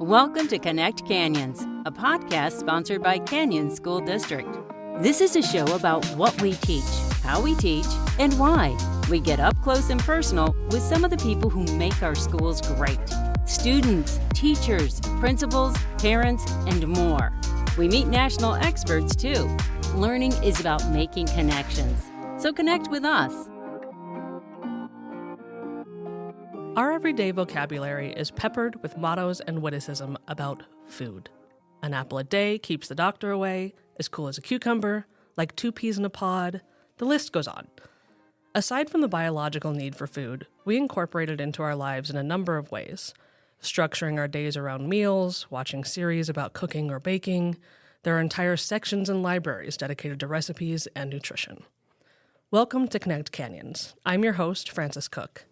Welcome to Connect Canyons, a podcast sponsored by Canyons School District. This is a show about what we teach, how we teach, and why. We get up close and personal with some of the people who make our schools great. Students, teachers, principals, parents, and more. We meet national experts too. Learning is about making connections. So connect with us. Our everyday vocabulary is peppered with mottos and witticism about food. An apple a day keeps the doctor away, as cool as a cucumber, like 2 peas in a pod, the list goes on. Aside from the biological need for food, we incorporate it into our lives in a number of ways. Structuring our days around meals, watching series about cooking or baking. There are entire sections in libraries dedicated to recipes and nutrition. Welcome to Connect Canyons. I'm your host, Frances Cook.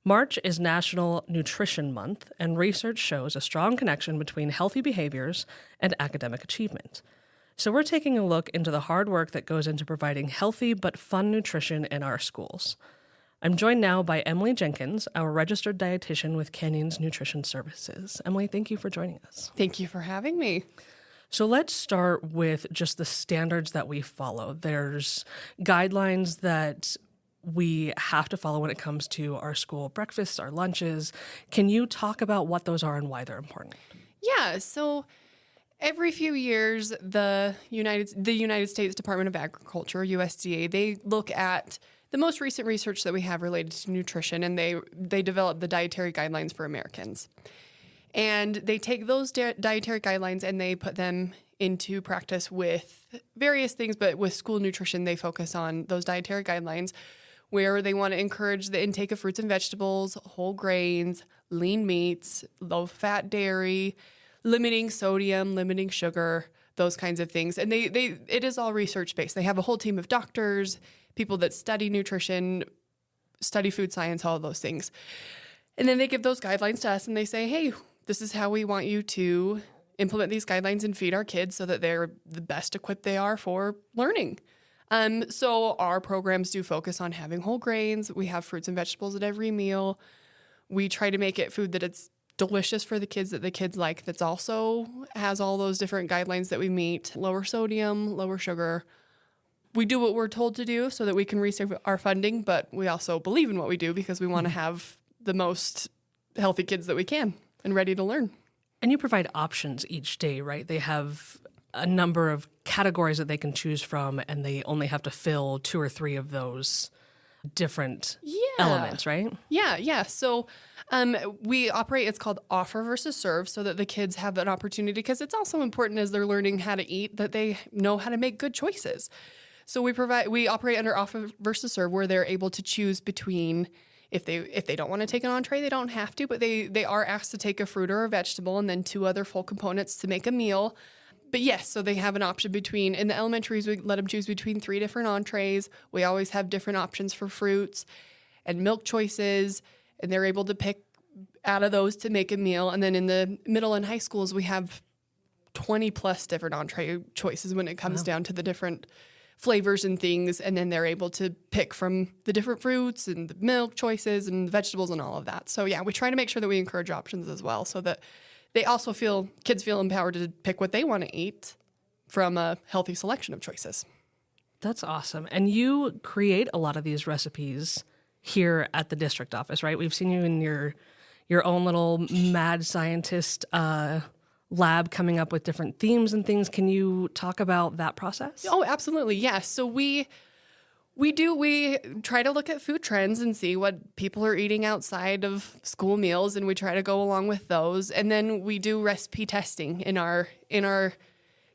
March is National Nutrition Month, and research shows a strong connection between healthy behaviors and academic achievement. So we're taking a look into the hard work that goes into providing healthy but fun nutrition in our schools. I'm joined now by Emily Jenkins, our registered dietitian with Canyons Nutrition Services. Emily, thank you for joining us. Thank you for having me. So let's start with just the standards that we follow. There's guidelines that we have to follow when it comes to our school breakfasts, our lunches. Can you talk about what those are and why they're important? Yeah, so every few years, the United States Department of Agriculture, USDA, they look at the most recent research that we have related to nutrition, and they develop the dietary guidelines for Americans. And they take those dietary guidelines and they put them into practice with various things, but with school nutrition, they focus on those dietary guidelines where they want to encourage the intake of fruits and vegetables, whole grains, lean meats, low-fat dairy, limiting sodium, limiting sugar, those kinds of things. And it is all research-based. They have a whole team of doctors, people that study nutrition, study food science, all of those things. And then they give those guidelines to us and they say, hey, this is how we want you to implement these guidelines and feed our kids so that they're the best equipped they are for learning. So our programs do focus on having whole grains. We have fruits and vegetables at every meal. We try to make it food that it's delicious for the kids, that the kids like, that's also has all those different guidelines that we meet. Lower sodium, lower sugar. We do what we're told to do so that we can receive our funding, but we also believe in what we do because we want to have the most healthy kids that we can and ready to learn. And you provide options each day, right? They have a number of categories that they can choose from, and they only have to fill 2 or 3 of those different elements, right? Yeah. So we operate, it's called offer versus serve, so that the kids have an opportunity, because it's also important as they're learning how to eat that they know how to make good choices. So we operate under offer versus serve, where they're able to choose between, if they don't want to take an entree, they don't have to, but they are asked to take a fruit or a vegetable and then 2 other full components to make a meal. But yes, so they have an option between, in the elementaries, we let them choose between 3 different entrees. We always have different options for fruits and milk choices, and they're able to pick out of those to make a meal. And then in the middle and high schools, we have 20 plus different entree choices when it comes down to the different flavors and things. And then they're able to pick from the different fruits and the milk choices and the vegetables and all of that. So yeah, we try to make sure that we encourage options as well, so that they also kids feel empowered to pick what they want to eat from a healthy selection of choices. That's awesome. And you create a lot of these recipes here at the district office, right? We've seen you in your own little mad scientist lab coming up with different themes and things. Can you talk about that process? Oh, absolutely. Yeah. So we try to look at food trends and see what people are eating outside of school meals, and we try to go along with those. And then we do recipe testing in our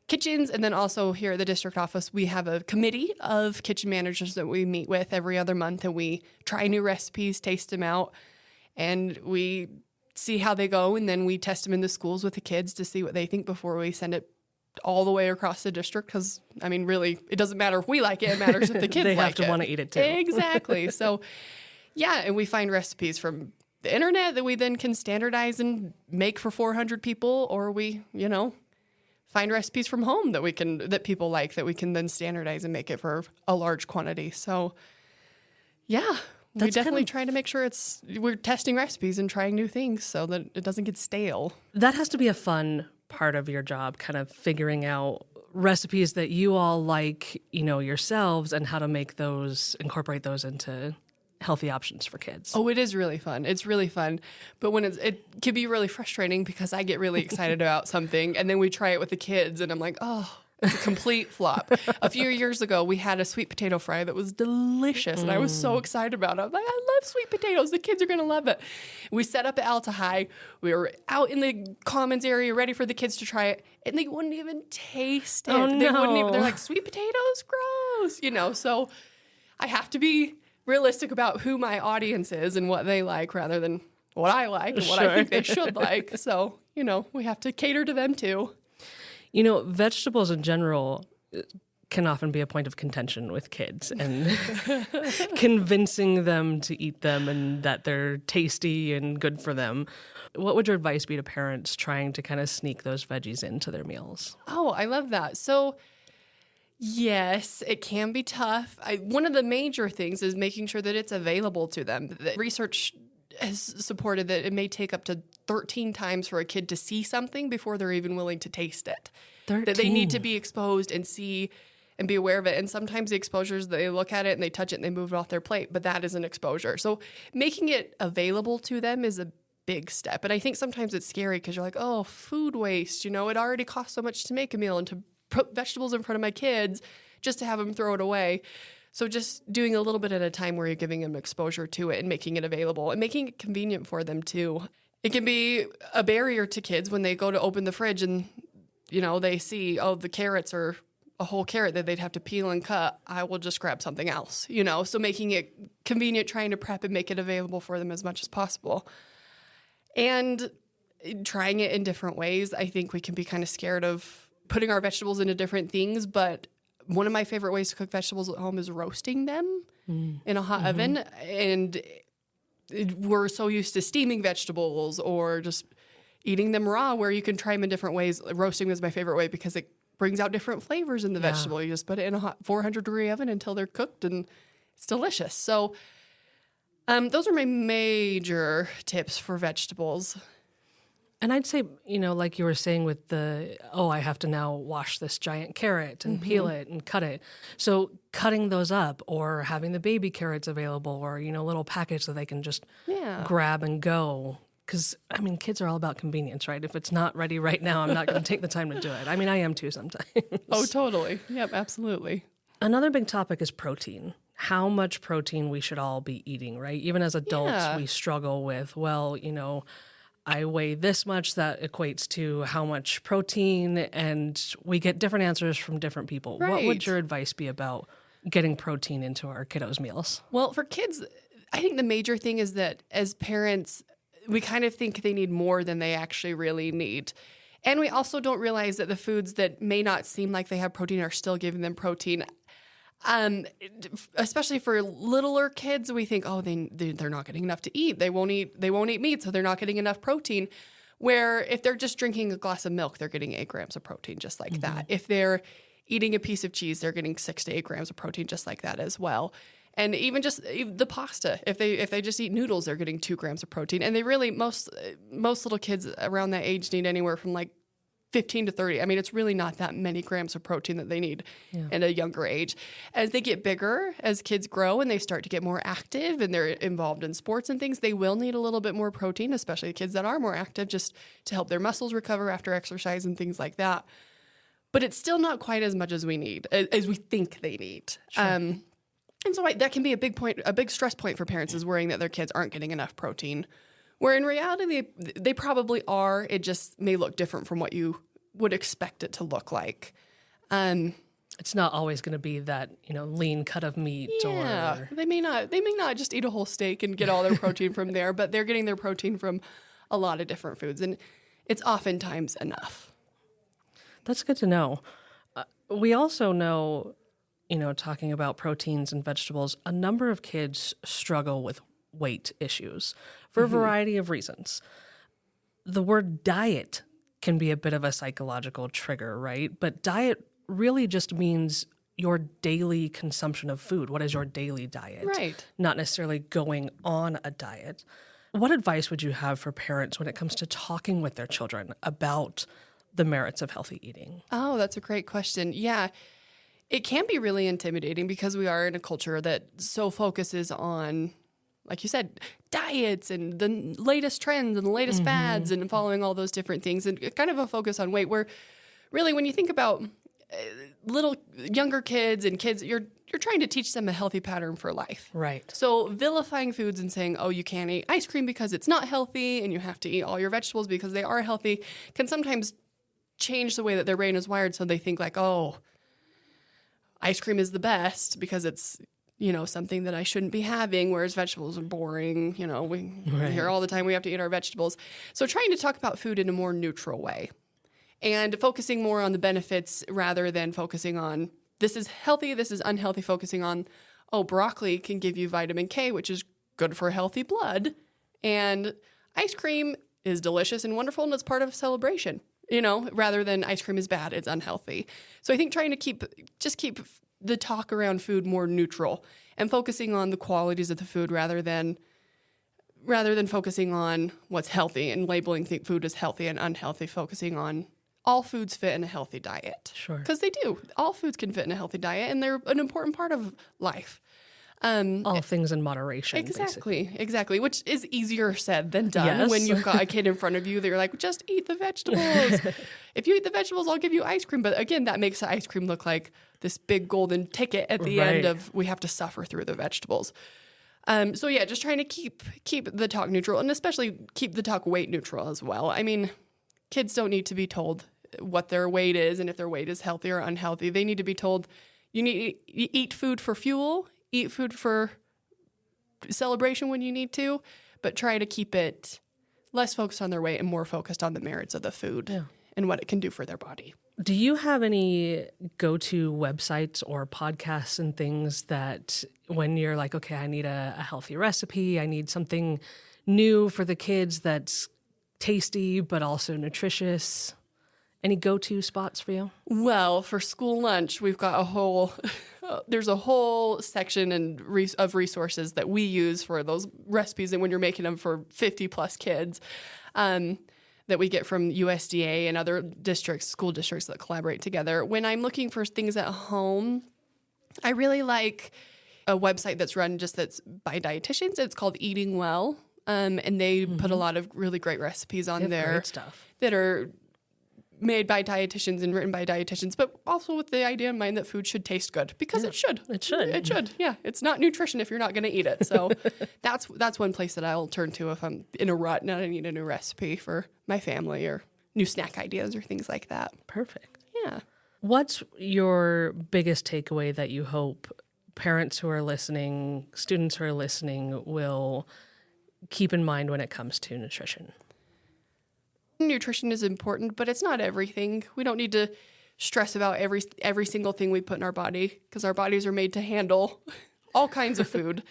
kitchens. And then also here at the district office, we have a committee of kitchen managers that we meet with every other month, and we try new recipes, taste them out, and we see how they go. And then we test them in the schools with the kids to see what they think before we send it all the way across the district, because, I mean, really, it doesn't matter if we like it. It matters if the kids like it. They have to want to eat it, too. Exactly. So, yeah, and we find recipes from the internet that we then can standardize and make for 400 people, or we, find recipes from home that people like, that we can then standardize and make it for a large quantity. So, yeah, We definitely try to make sure we're testing recipes and trying new things so that it doesn't get stale. That has to be a fun part of your job, kind of figuring out recipes that you all like, yourselves, and how to incorporate those into healthy options for kids. Oh, it is really fun. It's really fun. But when it can be really frustrating because I get really excited about something and then we try it with the kids and I'm like, oh, it's a complete flop. A few years ago, we had a sweet potato fry that was delicious and I was so excited about it. I'm like, I love sweet potatoes. The kids are going to love it. We set up at Alta High. We were out in the commons area ready for the kids to try it and they wouldn't even taste it. Oh, no. They're like, sweet potatoes? Gross. So I have to be realistic about who my audience is and what they like rather than what I like and what I think they should like. So, we have to cater to them too. Vegetables in general can often be a point of contention with kids and convincing them to eat them and that they're tasty and good for them. What would your advice be to parents trying to kind of sneak those veggies into their meals? Oh, I love that. So yes, it can be tough. One of the major things is making sure that it's available to them. The research has supported that it may take up to 13 times for a kid to see something before they're even willing to taste it. 13. That they need to be exposed and see and be aware of it. And sometimes the exposures, they look at it and they touch it and they move it off their plate, but that is an exposure. So making it available to them is a big step. And I think sometimes it's scary because you're like, oh, food waste, it already costs so much to make a meal and to put vegetables in front of my kids just to have them throw it away. So just doing a little bit at a time where you're giving them exposure to it and making it available and making it convenient for them too. It can be a barrier to kids when they go to open the fridge and, they see, oh, the carrots are a whole carrot that they'd have to peel and cut. I will just grab something else, So making it convenient, trying to prep and make it available for them as much as possible. And trying it in different ways. I think we can be kind of scared of putting our vegetables into different things, but one of my favorite ways to cook vegetables at home is roasting them in a hot oven. And we're so used to steaming vegetables or just eating them raw where you can try them in different ways. Roasting is my favorite way because it brings out different flavors in the vegetable. You just put it in a hot 400-degree oven until they're cooked and it's delicious. So those are my major tips for vegetables. And I'd say, like you were saying with I have to now wash this giant carrot and peel it and cut it. So cutting those up or having the baby carrots available or, little packets that they can just grab and go. Because, kids are all about convenience, right? If it's not ready right now, I'm not going to take the time to do it. I am too sometimes. Oh, totally. Yep, absolutely. Another big topic is protein. How much protein we should all be eating, right? Even as adults, we struggle with, I weigh this much, that equates to how much protein, and we get different answers from different people. Right. What would your advice be about getting protein into our kiddos' meals? Well, for kids, I think the major thing is that as parents, we kind of think they need more than they actually really need. And we also don't realize that the foods that may not seem like they have protein are still giving them protein. Especially for littler kids, we think, they're not getting enough to eat. They won't eat meat, so they're not getting enough protein. Where if they're just drinking a glass of milk, they're getting 8 grams of protein just like that. If they're eating a piece of cheese, they're getting 6 to 8 grams of protein just like that as well. And even just the pasta, if they just eat noodles, they're getting 2 grams of protein. And they really, most little kids around that age need anywhere from 15 to 30. It's really not that many grams of protein that they need at a younger age. As they get bigger, as kids grow and they start to get more active and they're involved in sports and things, they will need a little bit more protein, especially the kids that are more active, just to help their muscles recover after exercise and things like that. But it's still not quite as much as we need, as we think they need. Sure. And so that can be a big stress point for parents, is worrying that their kids aren't getting enough protein. Where in reality, they probably are. It just may look different from what you would expect it to look like. It's not always going to be that, lean cut of meat. Or they may not just eat a whole steak and get all their protein from there, but they're getting their protein from a lot of different foods, and it's oftentimes enough. That's good to know. We also know, talking about proteins and vegetables, a number of kids struggle with weight issues for a variety of reasons. The word diet can be a bit of a psychological trigger, right? But diet really just means your daily consumption of food. What is your daily diet? Right. Not necessarily going on a diet. What advice would you have for parents when it comes to talking with their children about the merits of healthy eating? Oh, that's a great question. Yeah. It can be really intimidating because we are in a culture that so focuses on, like you said, diets and the latest trends and the latest fads and following all those different things, and kind of a focus on weight, where really when you think about little younger kids and kids, you're trying to teach them a healthy pattern for life. Right. So vilifying foods and saying, oh, you can't eat ice cream because it's not healthy and you have to eat all your vegetables because they are healthy, can sometimes change the way that their brain is wired, so they think like, oh, ice cream is the best because it's, something that I shouldn't be having, whereas vegetables are boring. We hear all the time we have to eat our vegetables. So trying to talk about food in a more neutral way and focusing more on the benefits rather than focusing on this is healthy, this is unhealthy, focusing on, oh, broccoli can give you vitamin K, which is good for healthy blood. And ice cream is delicious and wonderful and it's part of a celebration, rather than ice cream is bad, it's unhealthy. So I think trying to keep the talk around food more neutral and focusing on the qualities of the food rather than focusing on what's healthy and labeling food as healthy and unhealthy, focusing on all foods fit in a healthy diet. Sure. Because they do. All foods can fit in a healthy diet and they're an important part of life. All things in moderation. Exactly. Which is easier said than done. Yes. When you've got a kid in front of you, they're like, just eat the vegetables. If you eat the vegetables, I'll give you ice cream. But again, that makes the ice cream look like this big golden ticket at the end of we have to suffer through the vegetables. So yeah, just trying to keep the talk neutral and especially keep the talk weight neutral as well. I mean, kids don't need to be told what their weight is and if their weight is healthy or unhealthy. They need to be told you need to eat food for fuel, eat food for celebration when you need to, but try to keep it less focused on their weight and more focused on the merits of the food and what it can do for their body. Do you have any go-to websites or podcasts and things that when you're like, okay, I need a healthy recipe, I need something new for the kids that's tasty but also nutritious, any go-to spots for you? Well, for school lunch, we've got there's a whole section of resources that we use for those recipes and when you're making them for 50 plus kids that we get from USDA and other school districts that collaborate together. When I'm looking for things at home, I really like a website that's by dietitians. It's called Eating Well, and they put a lot of really great recipes on there great stuff that are made by dietitians and written by dietitians, but also with the idea in mind that food should taste good because it should. It should. Yeah. It's not nutrition if you're not going to eat it. So that's one place that I'll turn to if I'm in a rut and I need a new recipe for my family or new snack ideas or things like that. Perfect. Yeah. What's your biggest takeaway that you hope parents who are listening, students who are listening will keep in mind when it comes to nutrition? Nutrition is important, but it's not everything. We don't need to stress about every single thing we put in our body because our bodies are made to handle all kinds of food.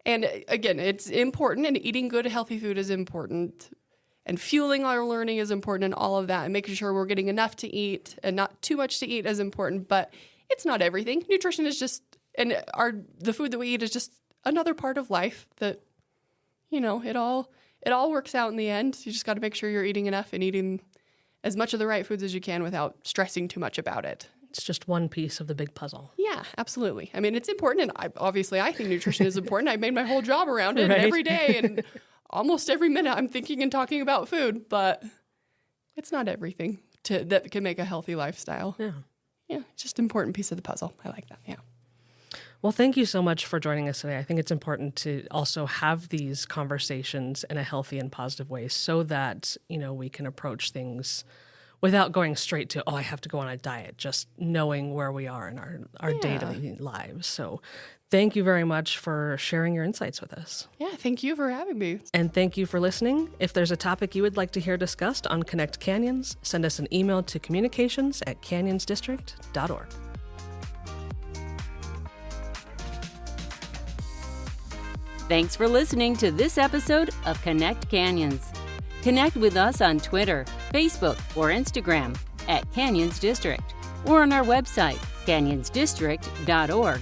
And again, it's important, and eating good, healthy food is important, and fueling our learning is important, and all of that, and making sure we're getting enough to eat and not too much to eat is important, but it's not everything. Nutrition is just, and the food that we eat is just another part of life that, it all works out in the end. You just got to make sure you're eating enough and eating as much of the right foods as you can without stressing too much about it. It's just one piece of the big puzzle. Yeah, absolutely. I mean, it's important. And I think nutrition is important. I made my whole job around it every day. And almost every minute I'm thinking and talking about food. But it's not everything that can make a healthy lifestyle. Yeah. Yeah, it's just an important piece of the puzzle. I like that. Yeah. Well, thank you so much for joining us today. I think it's important to also have these conversations in a healthy and positive way so that, we can approach things without going straight to, I have to go on a diet, just knowing where we are in our daily lives. So thank you very much for sharing your insights with us. Yeah, thank you for having me. And thank you for listening. If there's a topic you would like to hear discussed on Connect Canyons, send us an email to communications@canyonsdistrict.org. Thanks for listening to this episode of Connect Canyons. Connect with us on Twitter, Facebook, or Instagram @Canyons District, or on our website, canyonsdistrict.org.